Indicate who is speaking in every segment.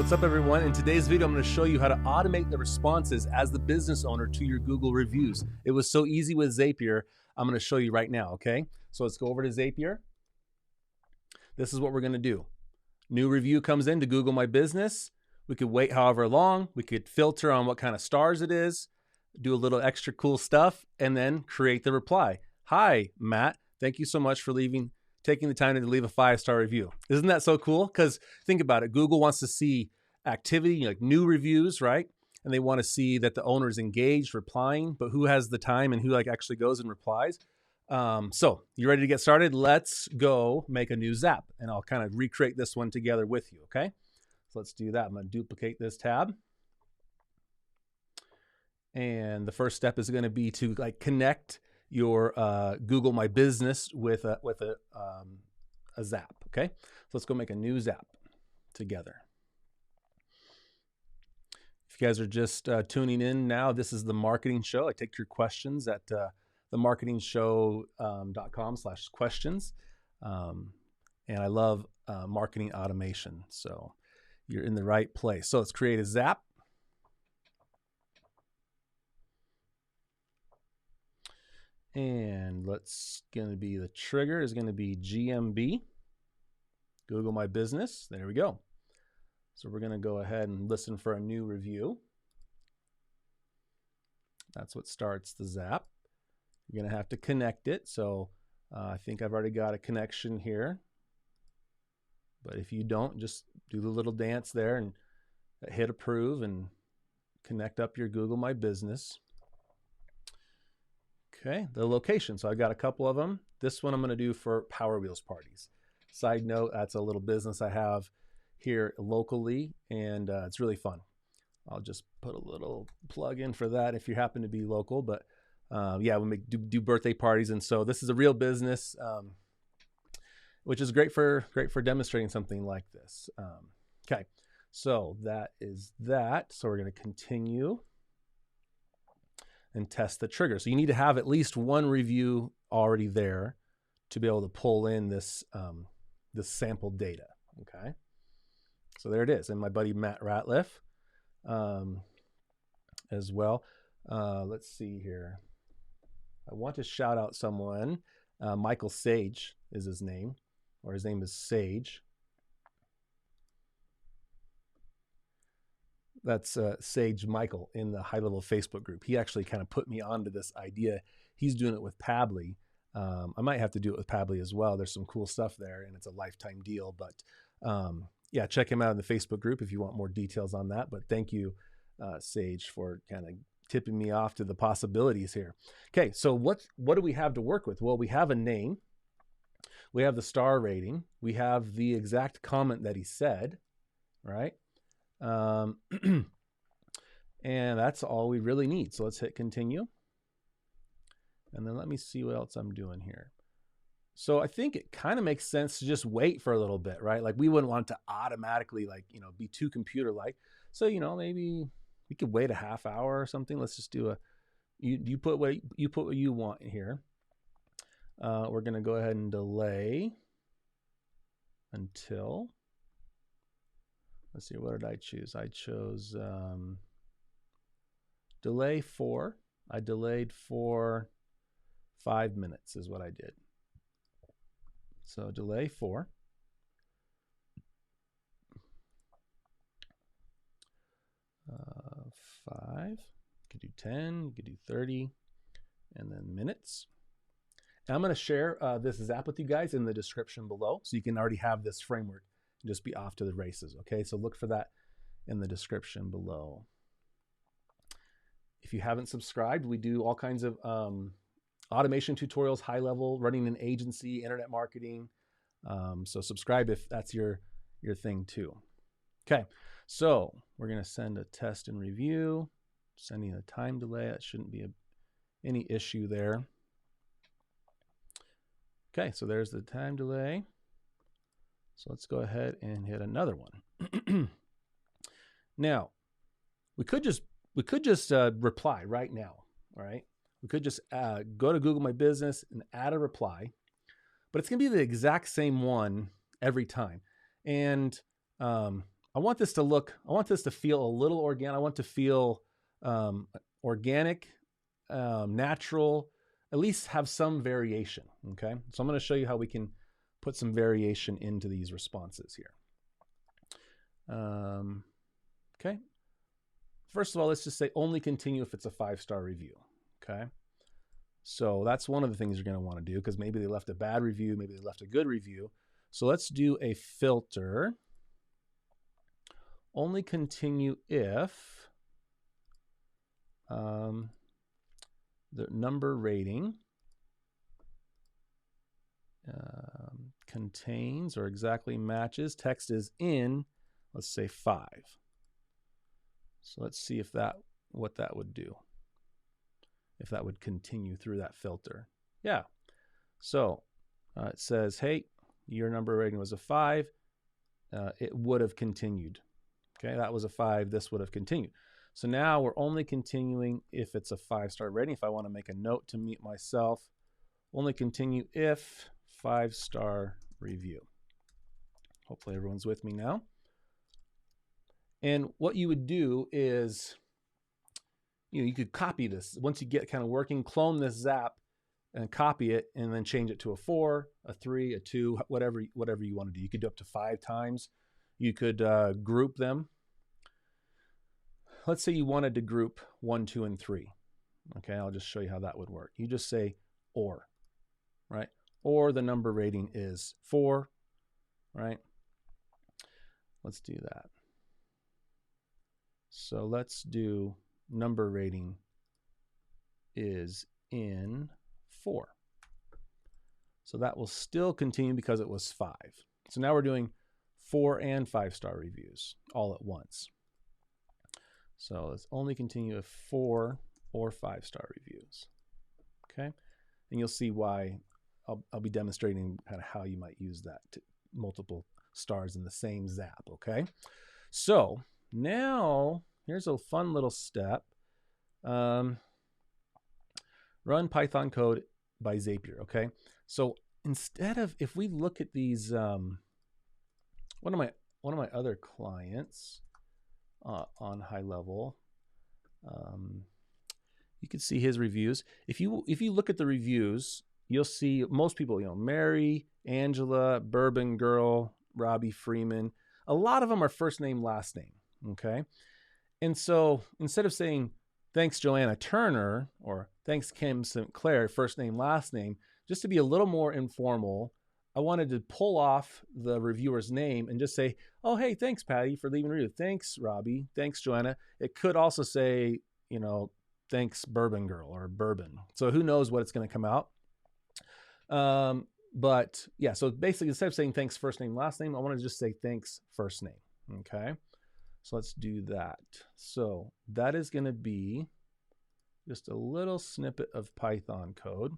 Speaker 1: What's up, everyone? In today's video, I'm going to show you how to automate the responses as the business owner to your Google reviews. It was so easy with Zapier. I'm going to show you right now, okay? So let's go over to Zapier. This is what we're going to do. New review comes in to Google My Business. We could wait however long. We could filter on what kind of stars it is, do a little extra cool stuff, and then create the reply. Hi, Matt. Thank you so much for taking the time to leave a 5-star review. Isn't that so cool? Because think about it. Google wants to see activity, like new reviews, right? And they want to see that the owner is engaged, replying, but who has the time and who actually goes and replies. So you ready to get started? Let's go make a new Zap, and I'll kind of recreate this one together with you, okay? So let's do that. I'm going to duplicate this tab. And the first step is going to be to connect your Google My Business with a Zap, okay? So let's go make a new Zap together. If you guys are just tuning in now, this is the marketing show. I take your questions at themarketingshow.com/questions. And I love marketing automation. So you're in the right place. So let's create a Zap. And the trigger is going to be GMB, Google My Business. There we go. So we're going to go ahead and listen for a new review. That's what starts the Zap. You're going to have to connect it. So I think I've already got a connection here. But if you don't, just do the little dance there and hit approve and connect up your Google My Business. Okay, the location. So I've got a couple of them. This one I'm going to do for Power Wheels parties. Side note, that's a little business I have here locally, and it's really fun. I'll just put a little plug in for that if you happen to be local. But yeah, we do birthday parties, and so this is a real business, which is great for demonstrating something like this. Okay, so that is that. So we're going to continue and test the trigger. So you need to have at least one review already there to be able to pull in this sample data. Okay, so there it is, and my buddy Matt Ratliff as well. Let's see here. I want to shout out someone. Michael Sage is his name, or his name is Sage. That's Sage Michael in the HighLevel Facebook group. He actually kind of put me onto this idea. He's doing it with Pabbly. I might have to do it with Pabbly as well. There's some cool stuff there, and it's a lifetime deal. But yeah, check him out in the Facebook group if you want more details on that. But thank you, Sage, for kind of tipping me off to the possibilities here. Okay, so what do we have to work with? Well, we have a name. We have the star rating. We have the exact comment that he said, right? And that's all we really need. So let's hit continue. And then let me see what else I'm doing here. So I think it kind of makes sense to just wait for a little bit, right? Like we wouldn't want to automatically be too computer-like. So, maybe we could wait a half hour or something. Let's just do you put what you want here. We're going to go ahead and delay until, let's see, what did I choose? I chose delay 4. I delayed for 5 minutes is what I did. So delay 4. 5. You could do 10. You could do 30. And then minutes. And I'm going to share this Zap with you guys in the description below, so you can already have this framework and just be off to the races. Okay, so look for that in the description below. If you haven't subscribed, we do all kinds of automation tutorials, high level, running an agency, internet marketing. So subscribe if that's your thing too. Okay, so we're going to send a test and review, sending a time delay. That shouldn't be any issue there. Okay, so there's the time delay. So let's go ahead and hit another one. Now, we could just reply right now, all right? We could just go to Google My Business and add a reply, but it's going to be the exact same one every time. And I I want this to feel a little organic. I want to feel organic, natural, at least have some variation, okay? So I'm going to show you how we can put some variation into these responses here. Okay. First of all, let's just say only continue if it's a 5-star review, okay? So that's one of the things you're going to want to do, because maybe they left a bad review, maybe they left a good review. So let's do a filter. Only continue if the number rating contains or exactly matches, text is in, let's say 5. So let's see if what that would do, if that would continue through that filter. Yeah. So it says, hey, your number rating was a 5. It would have continued. Okay, that was a 5. This would have continued. So now we're only continuing if it's a 5-star rating. If I want to make a note to meet myself, only continue if 5-star review. Hopefully everyone's with me now. And what you would do is, you could copy this. Once you get kind of working, clone this Zap and copy it, and then change it to a 4, a 3, a 2, whatever you want to do. You could do up to 5 times. You could group them. Let's say you wanted to group 1, 2, and 3. Okay, I'll just show you how that would work. You just say or, right? Or the number rating is 4, right? Let's do that. So let's do number rating is in 4. So that will still continue because it was 5. So now we're doing 4 and 5-star reviews all at once. So let's only continue if 4 or 5-star reviews. Okay, and you'll see why I'll be demonstrating kind of how you might use that to multiple stars in the same Zap. Okay, so now here's a fun little step. Run Python code by Zapier. Okay, so instead of, if we look at these, one of my other clients on HighLevel, you can see his reviews. If you look at the reviews, you'll see most people, Mary, Angela, Bourbon Girl, Robbie Freeman. A lot of them are first name, last name. Okay, and so instead of saying thanks Joanna Turner or thanks Kim Sinclair, first name, last name, just to be a little more informal, I wanted to pull off the reviewer's name and just say, oh, hey, thanks, Patty, for leaving a review. Thanks, Robbie. Thanks, Joanna. It could also say, thanks, Bourbon Girl or Bourbon. So who knows what it's going to come out. But yeah, so basically instead of saying thanks, first name, last name, I want to just say thanks, first name. Okay. So let's do that. So that is going to be just a little snippet of Python code.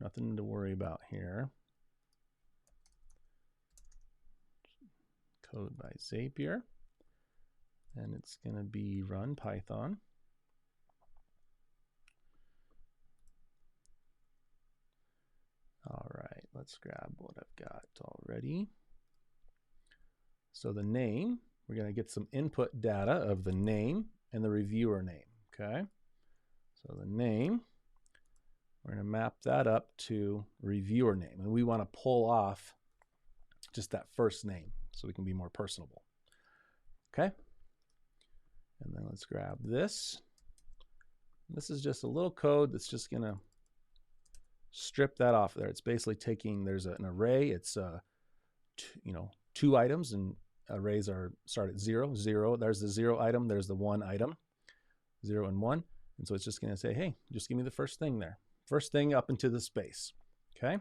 Speaker 1: Nothing to worry about here. Code by Zapier. And it's going to be run Python. All right, let's grab what I've got already. So the name, we're going to get some input data of the name and the reviewer name. Okay. So the name, we're going to map that up to reviewer name. And we want to pull off just that first name so we can be more personable. Okay. And then let's grab this. This is just a little code that's just going to strip that off there. It's basically taking, there's an array. It's, 2 items, and arrays start at 0, 0. There's the 0 item. There's the 1 item, 0 and 1. And so it's just going to say, hey, just give me the first thing there. First thing up into the space. Okay.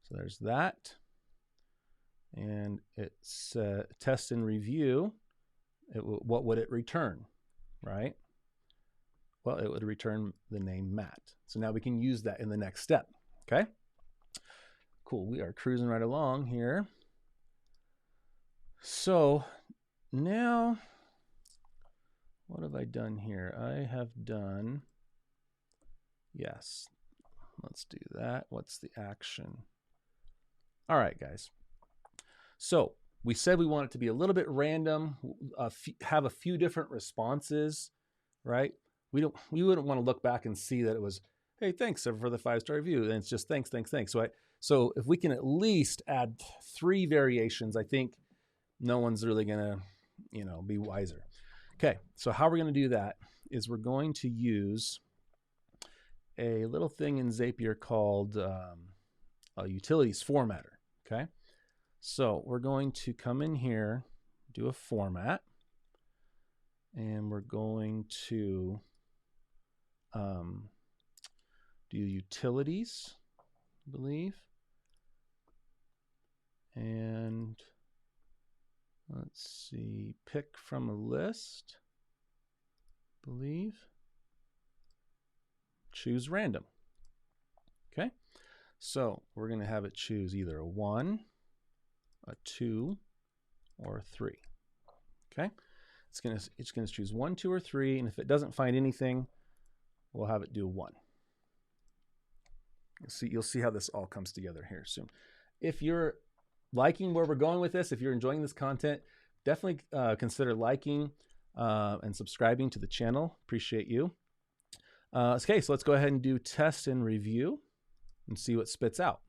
Speaker 1: So there's that. And it's test and review. What would it return, right? Well, it would return the name Matt. So now we can use that in the next step. Okay. Cool. We are cruising right along here. So now, what have I done here? I have done, yes, let's do that. What's the action? All right, guys. So we said we want it to be a little bit random, have a few different responses, right? We wouldn't want to look back and see that it was, hey, thanks for the 5-star review. And it's just thanks. Right? So if we can at least add 3 variations, I think no one's really gonna, be wiser. Okay, so how we're gonna do that is we're going to use a little thing in Zapier called a utilities formatter. Okay, so we're going to come in here, do a format, and we're going to do utilities, I believe, and let's see, pick from a list, I believe, choose random. Okay, so we're going to have it choose either a 1, a 2, or a 3. Okay, it's going to choose 1, 2, or 3, and if it doesn't find anything, we'll have it do a 1. You'll see how this all comes together here soon. If you're liking where we're going with this, if you're enjoying this content, definitely consider liking and subscribing to the channel. Appreciate you. Okay, so let's go ahead and do test and review and see what spits out.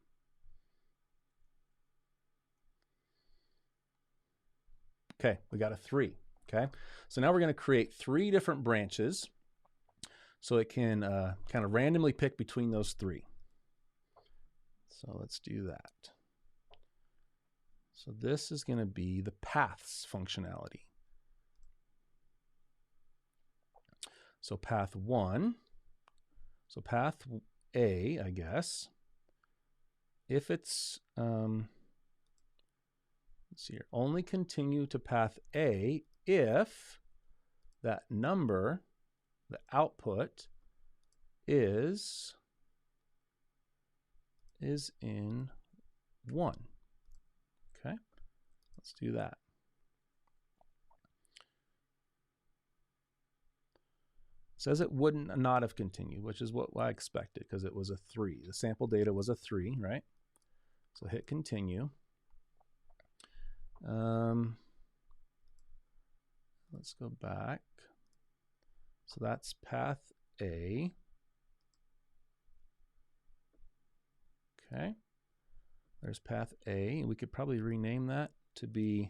Speaker 1: Okay, we got a 3. Okay, so now we're going to create 3 different branches so it can kind of randomly pick between those 3. So let's do that. So this is going to be the paths functionality. So path 1, so path A, I guess, if it's, let's see here, only continue to path A if that number, the output, is in 1. Okay, let's do that. It says it wouldn't not have continued, which is what I expected because it was a 3. The sample data was a 3, right? So hit continue. Let's go back. So that's path A. Okay, there's path A. We could probably rename that to be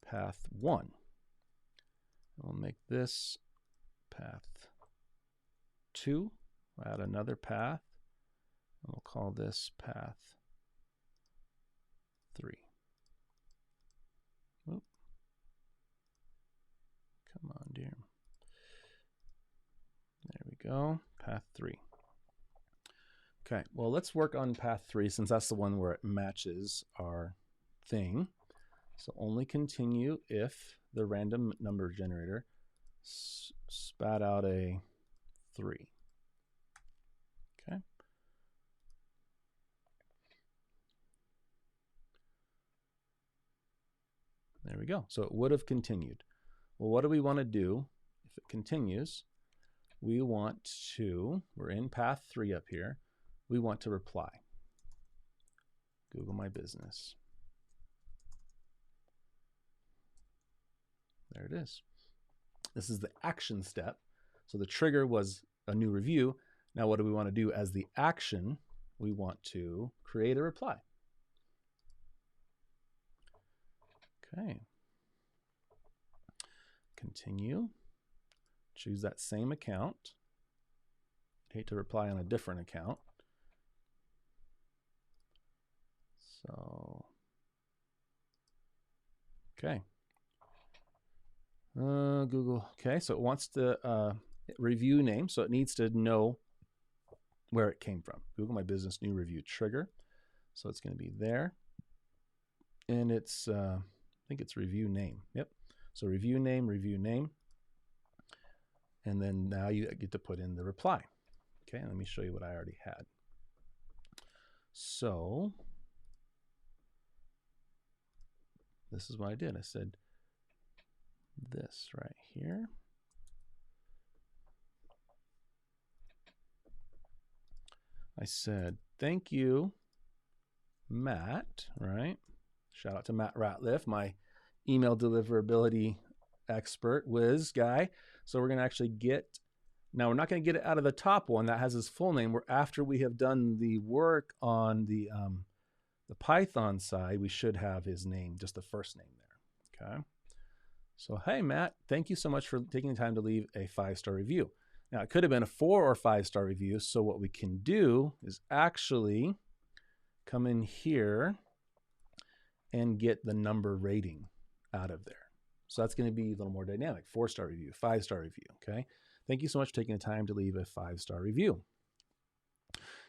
Speaker 1: path 1. We'll make this path 2. We'll add another path, and we'll call this path 3. Oop. Come on, dear. There we go, path 3. Okay, well, let's work on path 3 since that's the one where it matches our thing. So only continue if the random number generator spat out a 3. Okay. There we go. So it would have continued. Well, what do we want to do if it continues? We want to, we're in path 3 up here. We want to reply. Google My Business. There it is. This is the action step. So the trigger was a new review. Now what do we want to do as the action? We want to create a reply. Okay. Continue. Choose that same account. I'd hate to reply on a different account. So, okay. Google. Okay, so it wants the review name, so it needs to know where it came from. Google My Business new review trigger. So it's going to be there. And it's, I think it's review name. Yep. So review name. And then now you get to put in the reply. Okay, let me show you what I already had. So this is what I did. I said this right here. I said, thank you, Matt, right? Shout out to Matt Ratliff, my email deliverability expert, whiz guy. So we're going to actually get, now we're not going to get it out of the top one that has his full name. We're after we have done the work on the Python side, we should have his name, just the first name there. Okay. So, hey, Matt, thank you so much for taking the time to leave a 5-star review. Now, it could have been a 4 or 5-star review. So what we can do is actually come in here and get the number rating out of there. So that's going to be a little more dynamic. 4-star review, 5-star review. Okay. Thank you so much for taking the time to leave a 5-star review.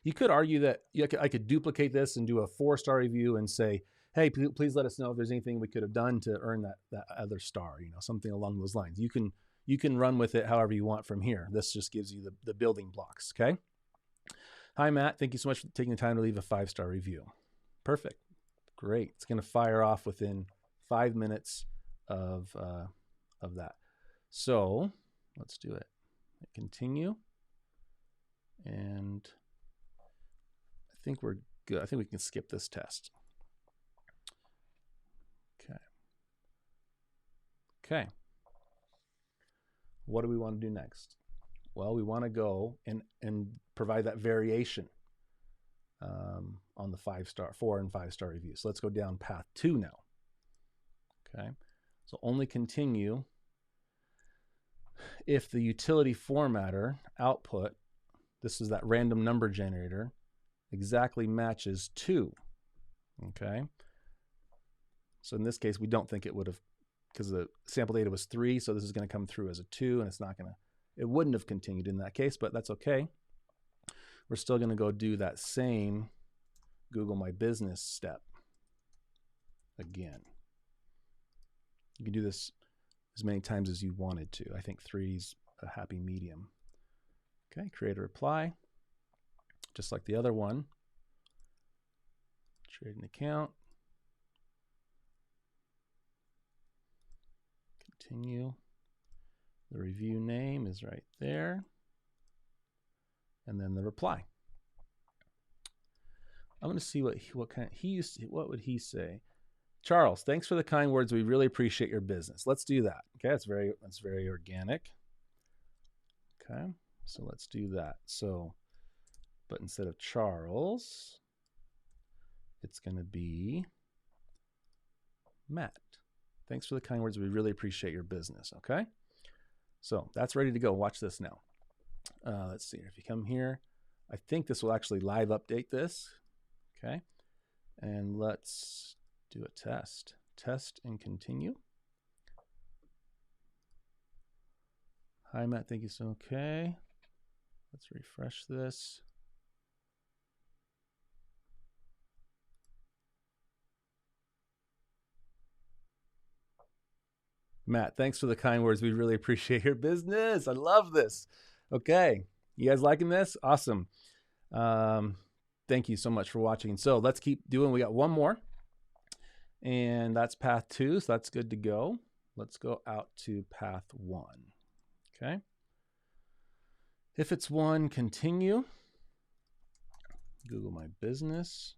Speaker 1: You could argue that I could duplicate this and do a 4-star review and say, hey, please let us know if there's anything we could have done to earn that other star, something along those lines. You can run with it however you want from here. This just gives you the building blocks, okay? Hi, Matt. Thank you so much for taking the time to leave a 5-star review. Perfect. Great. It's going to fire off within 5 minutes of that. So let's do it. Continue. And I think we're good. I think we can skip this test. Okay. What do we want to do next? Well, we want to go and provide that variation on the 4 and 5-star review. So let's go down path 2 now. Okay. So only continue if the utility formatter output, this is that random number generator, exactly matches 2. Okay. So in this case, we don't think it would have, because the sample data was 3, so this is going to come through as a 2, and it wouldn't have continued in that case, but that's okay. We're still going to go do that same Google My Business step again. You can do this as many times as you wanted to. I think 3's a happy medium. Okay, create a reply, just like the other one. Create an account. Continue. The review name is right there. And then the reply. I'm going to see what would he say? Charles, thanks for the kind words. We really appreciate your business. Let's do that. Okay, that's very organic. Okay, so let's do that. So, but instead of Charles, it's going to be Matt. Thanks for the kind words. We really appreciate your business. Okay. So that's ready to go. Watch this now. Let's see. If you come here, I think this will actually live update this. Okay. And let's do a test. Test and continue. Hi, Matt. Thank you. So, okay. Let's refresh this. Matt, thanks for the kind words. We really appreciate your business. I love this. Okay. You guys liking this? Awesome. Thank you so much for watching. So let's keep doing. We got one more. And that's path 2. So that's good to go. Let's go out to path 1. Okay. If it's 1, continue. Google My Business.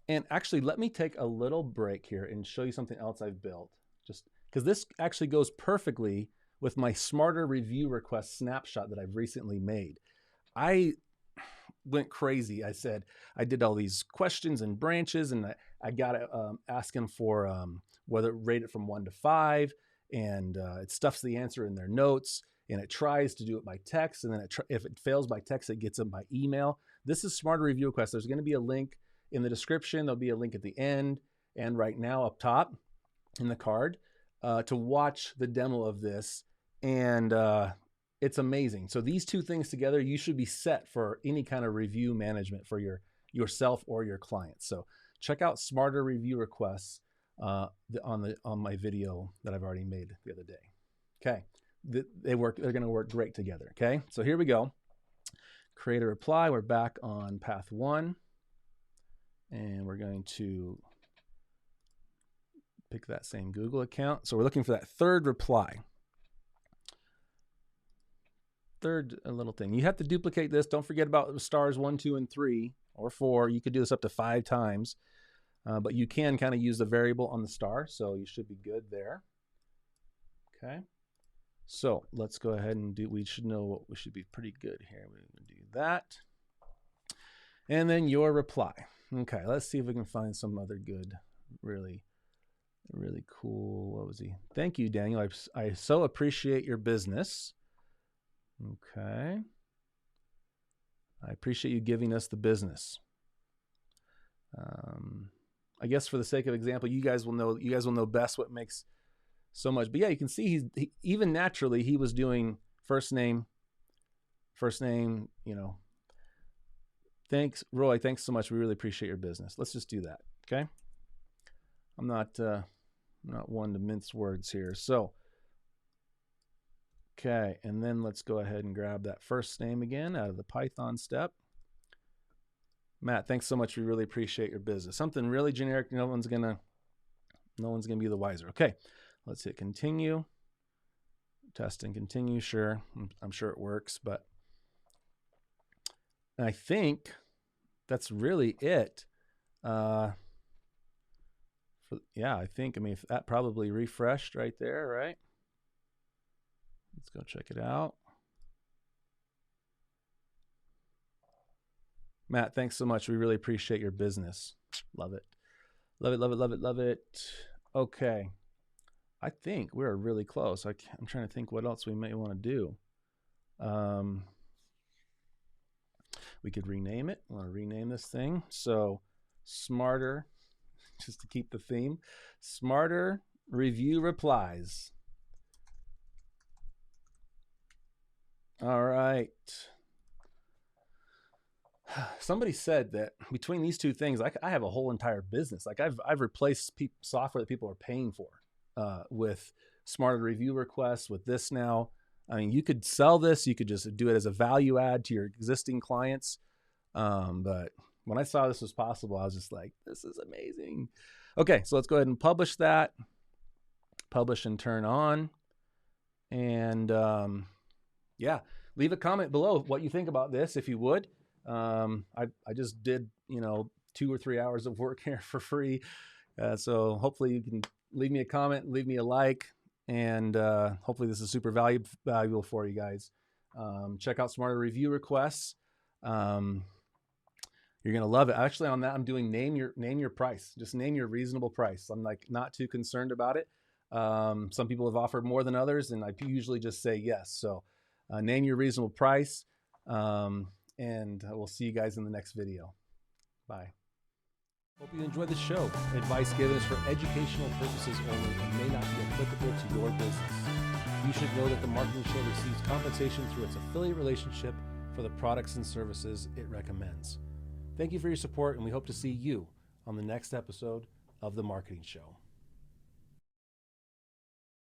Speaker 1: And actually, let me take a little break here and show you something else I've built. Just because this actually goes perfectly with my smarter review request snapshot that I've recently made. I went crazy. I said, I did all these questions and branches, and I got asking for whether rate it from 1 to 5, and it stuffs the answer in their notes, and it tries to do it by text, and then if it fails by text, it gets them by email. This is smarter review request. There's going to be a link in the description. There'll be a link at the end, and right now up top in the card to watch the demo of this. And it's amazing. So these two things together, you should be set for any kind of review management for yourself or your clients. So check out smarter review requests on my video that I've already made the other day. Okay, they're going to work great together. Okay, so here we go. Create a reply. We're back on path 1, and we're going to pick that same Google account. So we're looking for that third reply. third little thing. You have to duplicate this. Don't forget about stars 1, 2, and 3, or 4. You could do this up to 5 times, but you can kind of use the variable on the star, so you should be good there. Okay. So let's go ahead and we should know what we should be pretty good here. We're going to do that. And then your reply. Okay, let's see if we can find some other good, really cool. What was he? Thank you, Daniel. I so appreciate your business. Okay. I appreciate you giving us the business. I guess for the sake of example, you guys will know best what makes so much. But yeah, you can see even naturally he was doing first name, you know. Thanks, Roy. Thanks so much. We really appreciate your business. Let's just do that. Okay. I'm not one to mince words here. So, okay. And then let's go ahead and grab that first name again out of the Python step. Matt, thanks so much. We really appreciate your business. Something really generic. No one's gonna be the wiser. Okay. Let's hit continue. Test and continue. Sure. I'm sure it works, but I think that's really it. I mean, if that probably refreshed right there, right? Let's go check it out. Matt, thanks so much. We really appreciate your business. Love it. Love it, love it, love it, love it. Okay. I think we're really close. I'm trying to think what else we may want to do. We could rename it. I want to rename this thing. So smarter, just to keep the theme, smarter review replies. All right. Somebody said that between these two things, I have a whole entire business. Like I've replaced software that people are paying for with smarter review requests with this now. I mean, you could sell this. You could just do it as a value add to your existing clients. But when I saw this was possible, I was just like, this is amazing. Okay, so let's go ahead and publish that. Publish and turn on. And yeah, leave a comment below what you think about this, if you would. I just did, 2 or 3 hours of work here for free. So hopefully you can leave me a comment, leave me a like. And hopefully this is super valuable for you guys. Check out smarter review requests. You're gonna love it. Actually, on that, I'm doing name your price. Just name your reasonable price. I'm like not too concerned about it. Some people have offered more than others, and I usually just say yes. So name your reasonable price, and we'll see you guys in the next video. Bye. Hope you enjoyed the show. Advice given is for educational purposes only and may not be applicable to your business. You should know that the Marketing Show receives compensation through its affiliate relationship for the products and services it recommends. Thank you for your support, and we hope to see you on the next episode of The Marketing Show.